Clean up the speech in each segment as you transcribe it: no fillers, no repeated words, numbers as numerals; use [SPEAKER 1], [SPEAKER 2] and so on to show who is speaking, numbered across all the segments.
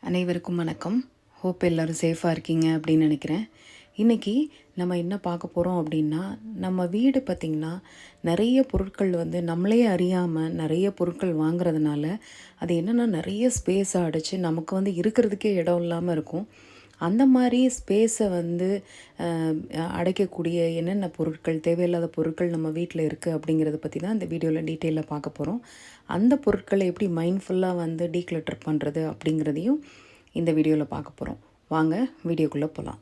[SPEAKER 1] அனைவருக்கும் வணக்கம். ஹோப் எல்லோரும் சேஃபாக இருக்கீங்க அப்படின்னு நினைக்கிறேன். இன்றைக்கி நம்ம என்ன பார்க்க போகிறோம் அப்படின்னா, நம்ம வீடு பார்த்திங்கன்னா நிறைய பொருட்கள் நம்மளே அறியாமல் நிறைய பொருட்கள் வாங்குறதுனால அது என்னென்னா நிறைய ஸ்பேஸை அடைச்சி நமக்கு இருக்கிறதுக்கே இடம் இல்லாமல் இருக்கும். அந்த மாதிரி ஸ்பேஸை அடைக்கக்கூடிய என்னென்ன பொருட்கள், தேவையில்லாத பொருட்கள் நம்ம வீட்டில் இருக்குது அப்படிங்கிறத பற்றி தான் இந்த வீடியோவில் டீட்டெயிலாக பார்க்க போகிறோம். அந்த பொருட்களை எப்படி மைண்ட்ஃபுல்லாக டீக்ளட்டர் பண்ணுறது அப்படிங்கிறதையும் இந்த வீடியோவில் பார்க்க போகிறோம். வாங்க வீடியோக்குள்ளே போகலாம்.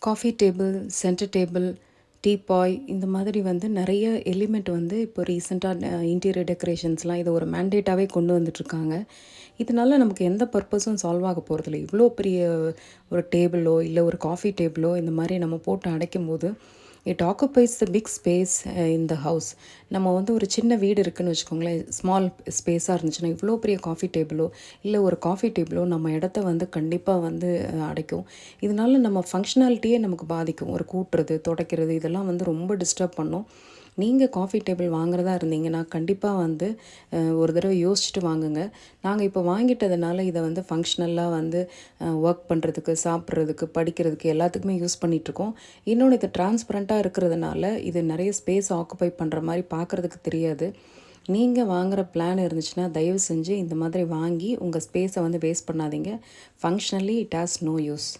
[SPEAKER 1] Coffee table, centre table, teapoy இந்த மாதிரி நிறைய எலிமெண்ட் இப்போ ரீசெண்டாக இன்டீரியர் டெக்கரேஷன்ஸ்லாம் இதை ஒரு மேண்டேட்டாகவே கொண்டு வந்துட்ருக்காங்க. இதனால நமக்கு எந்த பர்பஸும் சால்வ் ஆக போகிறதில்ல. இவ்வளோ பெரிய ஒரு டேபிளோ இல்லை ஒரு காஃபி டேபிளோ இந்த மாதிரி நம்ம போட்டு அடைக்கும் போது it occupies the big space in the house. நம்ம ஒரு சின்ன வீடு இருக்குதுன்னு வச்சுக்கோங்களேன், ஸ்மால் ஸ்பேஸாக இருந்துச்சுன்னா இவ்வளோ பெரிய காஃபி டேபிளோ இல்லை ஒரு காஃபி டேபிளோ நம்ம இடத்த கண்டிப்பாக அடைக்கும். இதனால நம்ம ஃபங்க்ஷனாலிட்டியே நமக்கு பாதிக்கும். ஒரு கூட்டுறது, துடைக்கிறது இதெல்லாம் ரொம்ப டிஸ்டர்ப் பண்ணும். நீங்கள் காஃபி டேபிள் வாங்குறதா இருந்தீங்கன்னா கண்டிப்பாக ஒரு தடவை யோசிச்சுட்டு வாங்குங்க. நாங்கள் இப்போ வாங்கிட்டதுனால இதை ஃபங்க்ஷனலாக ஒர்க் பண்ணுறதுக்கு, சாப்பிட்றதுக்கு, படிக்கிறதுக்கு எல்லாத்துக்குமே யூஸ் பண்ணிகிட்ருக்கோம். இன்னொன்று இது டிரான்ஸ்பரண்ட்டாக இருக்கிறதுனால இது நிறைய ஸ்பேஸ் ஆக்குபை பண்ணுற மாதிரி பார்க்குறதுக்கு தெரியாது. நீங்கள் வாங்குகிற பிளான் இருந்துச்சுன்னா தயவு செஞ்சு இந்த மாதிரி வாங்கி உங்கள் ஸ்பேஸை வேஸ்ட் பண்ணாதீங்க. Functionally it has no use.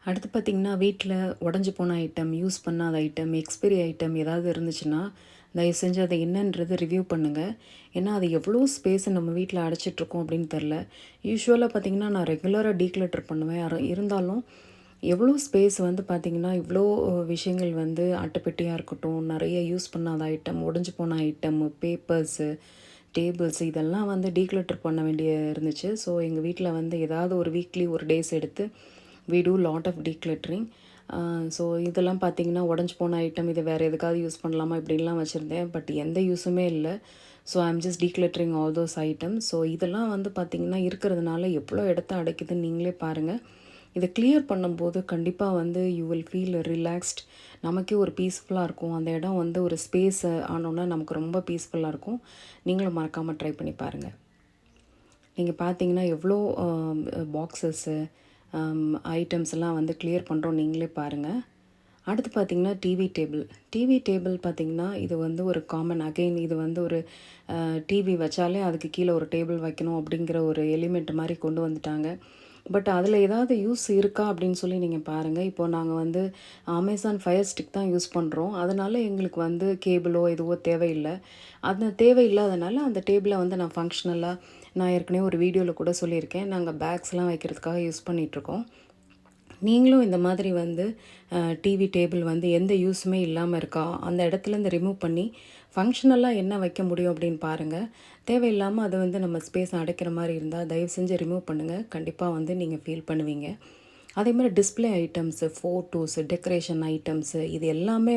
[SPEAKER 1] அடுத்து பார்த்திங்கன்னா, வீட்டில் உடஞ்சி போன ஐட்டம், யூஸ் பண்ணாத ஐட்டம், எக்ஸ்பைரி ஐட்டம் ஏதாவது இருந்துச்சுன்னா தயவு செஞ்சு அதை என்னன்றது ரிவ்யூ பண்ணுங்கள். ஏன்னா அது எவ்வளோ ஸ்பேஸை நம்ம வீட்டில் அடைச்சிட்ருக்கோம் அப்படின்னு தெரில. யூஸ்வலாக பார்த்திங்கன்னா நான் ரெகுலராக டீக்ளட்டர் பண்ணுவேன். இருந்தாலும் எவ்வளோ ஸ்பேஸ் பார்த்திங்கன்னா இவ்வளோ விஷயங்கள் அட்டைப்பெட்டியாக இருக்கட்டும், நிறைய யூஸ் பண்ணாத ஐட்டம், உடஞ்சி போன ஐட்டம், பேப்பர்ஸு, டேபிள்ஸ் இதெல்லாம் டீக்ளட்டர் பண்ண வேண்டிய இருந்துச்சு. ஸோ எங்கள் வீட்டில் ஏதாவது ஒரு வீக்லி ஒரு டேஸ் எடுத்து we do lot of decluttering. So இதெல்லாம் பார்த்திங்கன்னா உடஞ்சி போன ஐட்டம், இதை வேறு எதுக்காவது யூஸ் பண்ணலாமா இப்படின்லாம் வச்சுருந்தேன். பட் எந்த யூஸுமே இல்லை. So I'm just decluttering all those items. So இதெல்லாம் பார்த்திங்கன்னா இருக்கிறதுனால எவ்வளோ இடத்த அடைக்குதுன்னு நீங்களே பாருங்கள். இதை கிளியர் பண்ணும்போது கண்டிப்பாக யூ வில் ஃபீல் ரிலாக்ஸ்ட். நமக்கே ஒரு பீஸ்ஃபுல்லாக இருக்கும். அந்த இடம் ஒரு ஸ்பேஸ் ஆனோன்னா நமக்கு ரொம்ப பீஸ்ஃபுல்லாக இருக்கும். நீங்களும் மறக்காமல் ட்ரை பண்ணி பாருங்கள். நீங்கள் பார்த்தீங்கன்னா எவ்வளோ பாக்ஸஸ்ஸு ஐட்டம்ஸ் எல்லாம் கிளியர் பண்ணுறோம், நீங்களே பாருங்கள். அடுத்து பார்த்திங்கன்னா டிவி டேபிள் பார்த்திங்கன்னா இது ஒரு காமன். அகெயின் இது ஒரு டிவி வச்சாலே அதுக்கு கீழே ஒரு டேபிள் வைக்கணும் அப்படிங்கிற ஒரு எலிமெண்ட் மாதிரி கொண்டு வந்துட்டாங்க. பட் அதில் ஏதாவது யூஸ் இருக்கா அப்படின்னு சொல்லி நீங்கள் பாருங்கள். இப்போது நாங்கள் அமேசான் ஃபயர் ஸ்டிக் தான் யூஸ் பண்ணுறோம். அதனால் எங்களுக்கு கேபிளோ எதுவோ தேவையில்லை. அது தேவையில்லாதனால அந்த டேபிளை நான் ஃபங்க்ஷனலாக, நான் ஏற்கனவே ஒரு வீடியோவில் கூட சொல்லியிருக்கேன், நாங்கள் பேக்ஸ்லாம் வைக்கிறதுக்காக யூஸ் பண்ணிகிட்ருக்கோம். நீங்களும் இந்த மாதிரி டிவி டேபிள் எந்த யூஸுமே இல்லாமல் இருக்கா, அந்த இடத்துலேருந்து ரிமூவ் பண்ணி ஃபங்க்ஷனலாக என்ன வைக்க முடியும் அப்படின்னு பாருங்கள். தேவையில்லாமல் அது நம்ம ஸ்பேஸ் அடைக்கிற மாதிரி இருந்தால் தயவு செஞ்சு ரிமூவ் பண்ணுங்கள். கண்டிப்பாக நீங்கள் ஃபீல் பண்ணுவீங்க. அதே மாதிரி display items, photos, decoration items இது எல்லாமே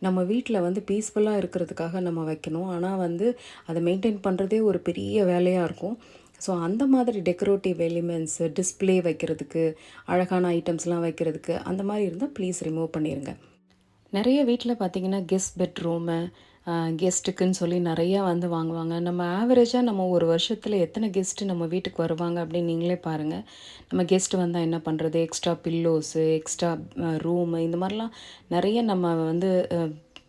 [SPEAKER 1] நம்ம வீட்டில் பீஸ்ஃபுல்லாக இருக்கிறதுக்காக நம்ம வைக்கணும். ஆனால் அதை மெயின்டைன் பண்ணுறதே ஒரு பெரிய வேலையாக இருக்கும். ஸோ அந்த மாதிரி டெக்கரேட்டிவ் எலிமெண்ட்ஸு, டிஸ்பிளே வைக்கிறதுக்கு, அழகான ஐட்டம்ஸ்லாம் வைக்கிறதுக்கு அந்த மாதிரி இருந்தால் ப்ளீஸ் ரிமூவ் பண்ணிடுங்க. நிறைய வீட்டில் பார்த்திங்கன்னா கெஸ்ட் பெட்ரூமு, கெஸ்ட்டுக்குன்னு சொல்லி நிறையா வாங்குவாங்க. நம்ம ஆவரேஜாக நம்ம ஒரு வருஷத்தில் எத்தனை கெஸ்ட்டு நம்ம வீட்டுக்கு வருவாங்க அப்படின்னு நீங்களே பாருங்கள். நம்ம கெஸ்ட்டு வந்தால் என்ன பண்ணுறது, எக்ஸ்ட்ரா பில்லோஸு, எக்ஸ்ட்ரா ரூமு இந்த மாதிரிலாம் நிறைய நம்ம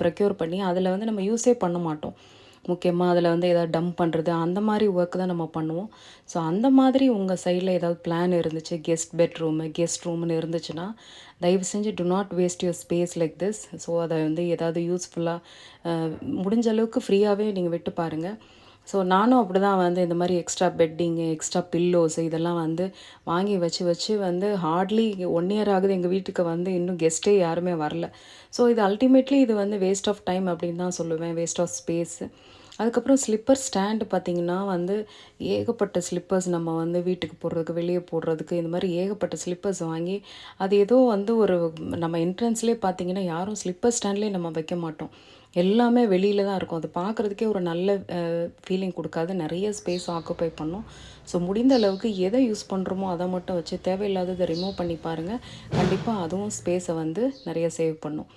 [SPEAKER 1] ப்ரொக்யூர் பண்ணி அதில் நம்ம யூஸே பண்ண மாட்டோம். முக்கியமாக அதில் ஏதாவது டம்ப் பண்ணுறது அந்த மாதிரி ஒர்க் தான் நம்ம பண்ணுவோம். ஸோ அந்த மாதிரி உங்கள் சைடில் ஏதாவது பிளான் இருந்துச்சு, கெஸ்ட் பெட்ரூமு, கெஸ்ட் ரூம்னு இருந்துச்சுன்னா தயவு செஞ்சு to not waste your space like this. So அதை ஏதாவது யூஸ்ஃபுல்லாக முடிஞ்ச அளவுக்கு ஃப்ரீயாகவே நீங்கள் விட்டு பாருங்கள். ஸோ நானும் அப்படி தான் இந்த மாதிரி எக்ஸ்ட்ரா பெட்டிங்கு, எக்ஸ்ட்ரா பில்லோஸு இதெல்லாம் வாங்கி வச்சு ஹார்ட்லி 1 இயர் ஆகுது எங்கள் வீட்டுக்கு இன்னும் கெஸ்ட்டே யாருமே வரல. ஸோ இது அல்டிமேட்லி இது வேஸ்ட் ஆஃப் டைம் அப்படின்னு தான் சொல்லுவேன், வேஸ்ட் ஆஃப் ஸ்பேஸு. அதுக்கப்புறம் ஸ்லிப்பர் ஸ்டாண்டு பார்த்திங்கன்னா ஏகப்பட்ட ஸ்லிப்பர்ஸ் நம்ம வீட்டுக்கு போடுறதுக்கு, வெளியே போடுறதுக்கு இந்த மாதிரி ஏகப்பட்ட ஸ்லிப்பர்ஸ் வாங்கி அது ஏதோ ஒரு நம்ம என்ட்ரன்ஸ்லேயே பார்த்திங்கன்னா யாரும் ஸ்லிப்பர் ஸ்டாண்ட்லேயே நம்ம வைக்க மாட்டோம். எல்லாமே வெளியில் தான் இருக்கும். அது பார்க்குறதுக்கே ஒரு நல்ல ஃபீலிங் கொடுக்காது, நிறைய ஸ்பேஸ் ஆக்குப்பை பண்ணும். ஸோ முடிந்த அளவுக்கு எதை யூஸ் பண்ணுறோமோ அதை மட்டும் வச்சு தேவையில்லாததை ரிமூவ் பண்ணி பாருங்கள். கண்டிப்பாக அதுவும் ஸ்பேஸை நிறைய சேவ் பண்ணும்.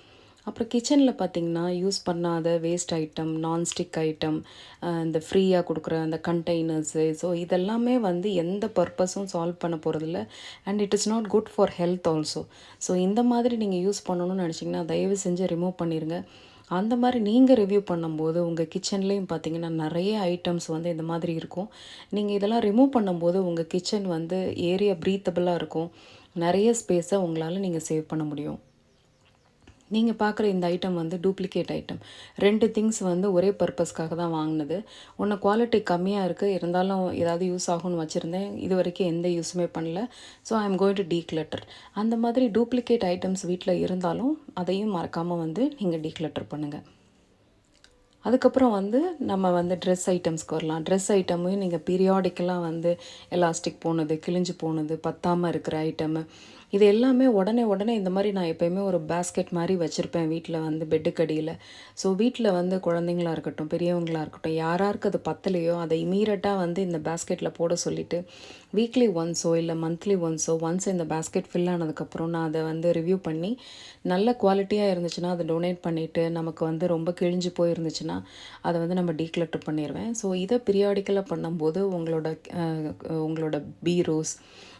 [SPEAKER 1] அப்புறம் கிச்சனில் பார்த்திங்கன்னா யூஸ் பண்ணாத வேஸ்ட் ஐட்டம், நான்ஸ்டிக் ஐட்டம், இந்த ஃப்ரீயாக கொடுக்குற அந்த கண்டெய்னர்ஸு, ஸோ இதெல்லாமே வந்து எந்த பர்பஸும் சால்வ் பண்ண போகிறதில்ல. And it is not good for health also. So இந்த மாதிரி நீங்கள் யூஸ் பண்ணணும்னு நினச்சிங்கன்னா தயவு செஞ்சு ரிமூவ் பண்ணிடுங்க. அந்த மாதிரி நீங்கள் ரிவ்யூ பண்ணும்போது உங்கள் கிச்சன்லேயும் பார்த்தீங்கன்னா நிறைய ஐட்டம்ஸ் வந்து இந்த மாதிரி இருக்கும். நீங்கள் இதெல்லாம் ரிமூவ் பண்ணும்போது உங்கள் கிச்சன் வந்து ஏரியா ப்ரீத்தபிளாக இருக்கும். நிறைய ஸ்பேஸை உங்களால் நீங்கள் சேவ் பண்ண முடியும். நீங்கள் பார்க்குற இந்த ஐட்டம் வந்து டூப்ளிகேட் ஐட்டம். 2 திங்ஸ் வந்து ஒரே பர்பஸ்க்காக தான் வாங்கினது. ஒன்று குவாலிட்டி கம்மியாக இருக்குது, இருந்தாலும் ஏதாவது யூஸ் ஆகும்னு வச்சுருந்தேன். இது வரைக்கும் எந்த யூஸுமே பண்ணல. So I am going to declutter. அந்த மாதிரி டூப்ளிகேட் ஐட்டம்ஸ் வீட்டில் இருந்தாலும் அதையும் மறக்காமல் வந்து நீங்கள் டீக்ளட்டர் பண்ணுங்கள். அதுக்கப்புறம் வந்து நம்ம வந்து ட்ரெஸ் ஐட்டம்ஸ்க்கு வரலாம். ட்ரெஸ் ஐட்டமையும் நீங்கள் பீரியாடிக்கலாக வந்து எலாஸ்டிக் போனது, கிழிஞ்சு போனது, பத்தாமல் இருக்கிற ஐட்டமு, இது எல்லாமே உடனே இந்த மாதிரி நான் எப்போயுமே ஒரு பேஸ்கெட் மாதிரி வச்சுருப்பேன் வீட்டில் வந்து பெட்டுக்கடியில். ஸோ வீட்டில் வந்து குழந்தைங்களா இருக்கட்டும், பெரியவங்களாக இருக்கட்டும், யாராருக்கு அது பத்தலையோ அதை இமீடியட்டாக வந்து இந்த பேஸ்கெட்டில் போட சொல்லிவிட்டு வீக்லி ஒன்ஸோ இல்லை மந்த்லி ஒன்ஸ் இந்த பேஸ்கெட் ஃபில் ஆனதுக்கப்புறம் நான் அதை வந்து ரிவ்யூ பண்ணி நல்ல குவாலிட்டியாக இருந்துச்சுன்னா அதை டொனேட் பண்ணிவிட்டு, நமக்கு வந்து ரொம்ப கிழிஞ்சு போயிருந்துச்சுன்னா அதை வந்து நம்ம டீக்ளட்டர் பண்ணிடுவேன். ஸோ இதை பீரியாடிக்கலாக பண்ணும்போது உங்களோட பீரோஸ்,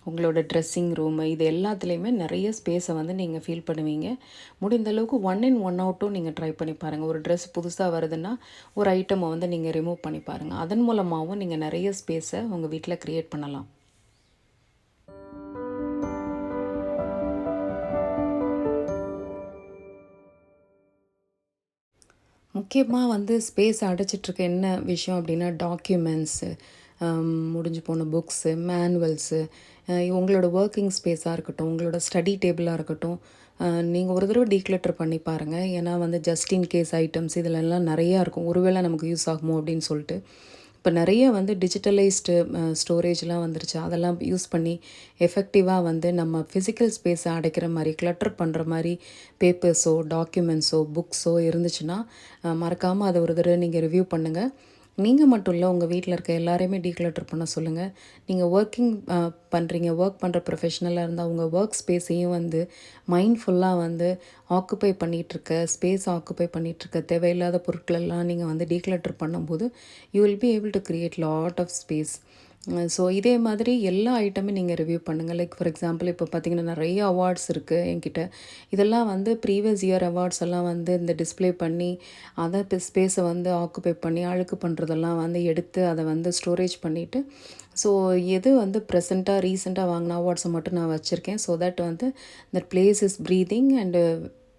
[SPEAKER 1] உங்களோட ட்ரெஸ்ஸிங் ரூமு, இது எல்லாத்துலேயுமே நிறைய ஸ்பேஸை வந்து நீங்கள் ஃபீல் பண்ணுவீங்க. முடிந்த அளவுக்கு 1 in 1 அவுட்டும் நீங்கள் ட்ரை பண்ணி பாருங்கள். ஒரு ட்ரெஸ் புதுசாக வருதுன்னா ஒரு ஐட்டமை வந்து நீங்கள் ரிமூவ் பண்ணி பாருங்கள். அதன் மூலமாகவும் நீங்கள் நிறைய ஸ்பேஸை உங்கள் வீட்டில் க்ரியேட் பண்ணலாம். முக்கியமாக வந்து ஸ்பேஸ் அடைச்சிட்ருக்க என்ன விஷயம் அப்படின்னா டாக்குமெண்ட்ஸு, முடிஞ்சு போன புக்ஸு, மேனுவல்ஸு, உங்களோட ஒர்க்கிங் ஸ்பேஸாக இருக்கட்டும், உங்களோட ஸ்டடி டேபிளாக இருக்கட்டும், நீங்கள் ஒரு தடவை டீக்ளட்டர் பண்ணி பாருங்கள். ஏன்னா வந்து ஜஸ்ட் இன் கேஸ் ஐட்டம்ஸ் இதிலெல்லாம் நிறையா இருக்கும். ஒருவேளை நமக்கு யூஸ் ஆகுமோ அப்படின்னு சொல்லிட்டு. இப்போ நிறைய வந்து டிஜிட்டலைஸ்டு ஸ்டோரேஜ்லாம் வந்துருச்சு. அதெல்லாம் யூஸ் பண்ணி எஃபெக்டிவாக வந்து நம்ம ஃபிசிக்கல் ஸ்பேஸை அடைக்கிற மாதிரி, கிளட்டர் பண்ணுற மாதிரி பேப்பர்ஸோ, டாக்குமெண்ட்ஸோ, புக்ஸோ இருந்துச்சுன்னா மறக்காமல் அதை ஒரு தடவை நீங்கள் ரிவ்யூ பண்ணுங்கள். நீங்கள் மட்டும் இல்லை, உங்கள் வீட்டில் இருக்க எல்லாரையுமே டீக்ளட்டர் பண்ண சொல்லுங்கள். நீங்கள் ஒர்க் பண்ணுற ப்ரொஃபஷ்னலாக இருந்தால் உங்கள் ஒர்க் ஸ்பேஸையும் வந்து மைண்ட்ஃபுல்லாக வந்து ஸ்பேஸ் ஆக்குப்பை பண்ணிகிட்ருக்க தேவையில்லாத பொருட்களெல்லாம் நீங்கள் வந்து டீக்ளட்டர் பண்ணும்போது you will be able to create lot of space. So இதே மாதிரி எல்லா ஐட்டமே நீங்கள் ரிவ்யூ பண்ணுங்கள். லைக் ஃபார் எக்ஸாம்பிள் இப்போ பார்த்திங்கன்னா நிறைய அவார்ட்ஸ் இருக்குது என்கிட்ட. இதெல்லாம் வந்து ப்ரீவியஸ் இயர் அவார்ட்ஸ் எல்லாம் வந்து இந்த டிஸ்பிளே பண்ணி அதை ஸ்பேஸை வந்து ஆக்குப்பை பண்ணி அழுக்கு பண்ணுறதெல்லாம் வந்து எடுத்து அதை வந்து ஸ்டோரேஜ் பண்ணிவிட்டு, ஸோ எது வந்து ரீசெண்டாக வாங்கின அவார்ட்ஸை மட்டும் நான் வச்சுருக்கேன். ஸோ தட் வந்து that place is breathing and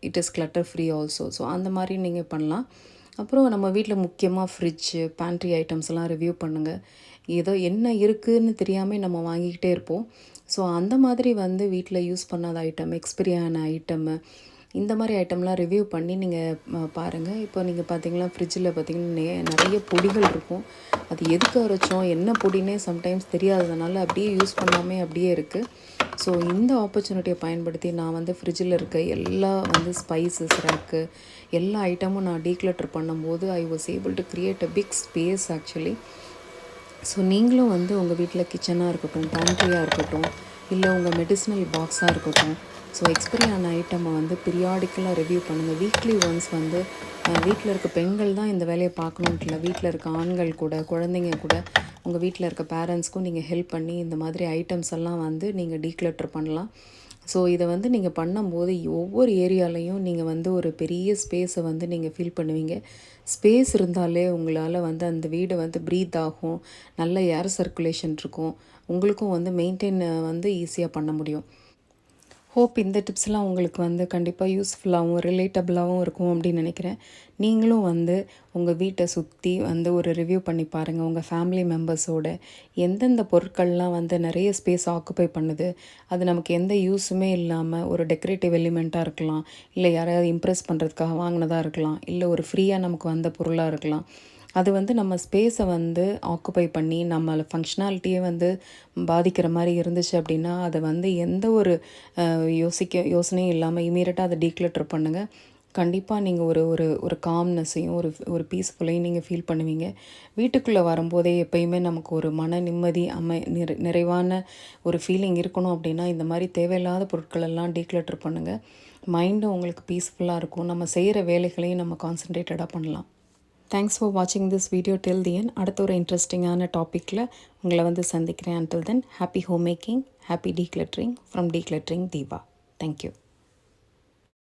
[SPEAKER 1] it is clutter free also. So அந்த மாதிரி நீங்கள் பண்ணலாம். அப்புறம் நம்ம வீட்டில் முக்கியமாக ஃப்ரிட்ஜு, பேண்ட்ரி ஐட்டம்ஸ் எல்லாம் ரிவ்யூ பண்ணுங்கள். ஏதோ என்ன இருக்குதுன்னு தெரியாமல் நம்ம வாங்கிக்கிட்டே இருப்போம். ஸோ அந்த மாதிரி வந்து வீட்டில் யூஸ் பண்ணாத ஐட்டம், எக்ஸ்பைரி ஆன ஐட்டமு, இந்த மாதிரி ஐட்டம்லாம் ரிவ்யூ பண்ணி நீங்கள் பாருங்கள். இப்போ நீங்கள் பார்த்தீங்கன்னா ஃப்ரிட்ஜில் பார்த்திங்கன்னா நிறைய பொடிகள் இருக்கும். அது எதுக்கு அரைச்சோம், என்ன பொடினே சம்டைம்ஸ் தெரியாததுனால அப்படியே யூஸ் பண்ணாமல் அப்படியே இருக்குது. ஸோ இந்த ஆப்பர்ச்சுனிட்டியை பயன்படுத்தி நான் வந்து ஃப்ரிட்ஜில் இருக்க எல்லா வந்து ஸ்பைசஸ் ரேக்கு எல்லா ஐட்டமும் நான் டீக்ளட்டர் பண்ணும்போது I was able to create a big space actually. So நீங்களும் வந்து உங்கள் வீட்டில் கிச்சனாக இருக்கட்டும், பேண்ட்ரியாக இருக்கட்டும், இல்லை உங்கள் மெடிசினல் பாக்ஸாக இருக்கட்டும், ஸோ எக்ஸ்பைரி ஆன ஐட்டமை வந்து பீரியாடிக்கலாக ரிவ்யூ பண்ணுங்கள். வீக்லி ஒன்ஸ் வந்து வீட்டில் இருக்க பெண்கள் தான் இந்த வேலையை பார்க்கணுன்ட்டு இல்லை, வீட்டில் இருக்க ஆண்கள் கூட, குழந்தைங்க கூட, உங்கள் வீட்டில் இருக்க பேரண்ட்ஸ்க்கும் நீங்கள் ஹெல்ப் பண்ணி இந்த மாதிரி ஐட்டம்ஸ் எல்லாம் வந்து நீங்கள் டீக்ளட்டர் பண்ணலாம். ஸோ இதை வந்து நீங்கள் பண்ணும்போது ஒவ்வொரு ஏரியாலையும் நீங்கள் வந்து ஒரு பெரிய ஸ்பேஸை வந்து நீங்கள் ஃபீல் பண்ணுவீங்க. ஸ்பேஸ் இருந்தாலே உங்களால் வந்து அந்த வீடு வந்து ப்ரீத் ஆகும், நல்ல ஏர் சர்க்குலேஷன் இருக்கும், உங்களுக்கும் வந்து மெயின்டைன் வந்து ஈஸியாக பண்ண முடியும். ஹோப் இந்த டிப்ஸ்லாம் உங்களுக்கு வந்து கண்டிப்பாக யூஸ்ஃபுல்லாகவும் ரிலேட்டபிளாகவும் இருக்கும் அப்படின்னு நினைக்கிறேன். நீங்களும் வந்து உங்கள் வீட்டை சுற்றி வந்து ஒரு ரிவ்யூ பண்ணி பாருங்கள். உங்கள் ஃபேமிலி மெம்பர்ஸோட எந்தெந்த பொருட்கள்லாம் வந்து நிறைய ஸ்பேஸ் ஆக்குப்பை பண்ணுது, அது நமக்கு எந்த யூஸுமே இல்லாமல் ஒரு டெக்கரேட்டிவ் எலிமெண்ட்டாக இருக்கலாம், இல்லை யாரையாவது இம்ப்ரெஸ் பண்ணுறதுக்காக வாங்கினதாக இருக்கலாம், இல்லை ஒரு ஃப்ரீயாக நமக்கு வந்த பொருளாக இருக்கலாம். அது வந்து நம்ம ஸ்பேஸை வந்து ஆக்குப்பை பண்ணி நம்மளை ஃபங்க்ஷனாலிட்டியே வந்து பாதிக்கிற மாதிரி இருந்துச்சு அப்படின்னா அதை வந்து எந்த ஒரு யோசனையும் இல்லாமல் இமீடியட்டாக அதை டீக்ளட்டர் பண்ணுங்கள். கண்டிப்பாக நீங்கள் ஒரு ஒரு ஒரு காம்னஸையும் ஒரு பீஸ்ஃபுல்லையும் நீங்கள் ஃபீல் பண்ணுவீங்க. வீட்டுக்குள்ளே வரும்போதே எப்பயுமே நமக்கு ஒரு மன நிம்மதி நிறைவான ஒரு ஃபீலிங் இருக்கணும் அப்படின்னா இந்த மாதிரி தேவையில்லாத பொருட்களெல்லாம் டீக்ளட்டர் பண்ணுங்கள். மைண்டும் உங்களுக்கு பீஸ்ஃபுல்லாக இருக்கும். நம்ம செய்கிற வேலைகளையும் நம்ம கான்சன்ட்ரேட்டடாக பண்ணலாம். தேங்க்ஸ் ஃபார் வாட்சிங் this video till the end. அடுத்த ஒரு இன்ட்ரெஸ்டிங்கான டாப்பிக்கில் உங்களை வந்து சந்திக்கிறேன். Until then happy home making, happy decluttering from decluttering Deepa. Thank you.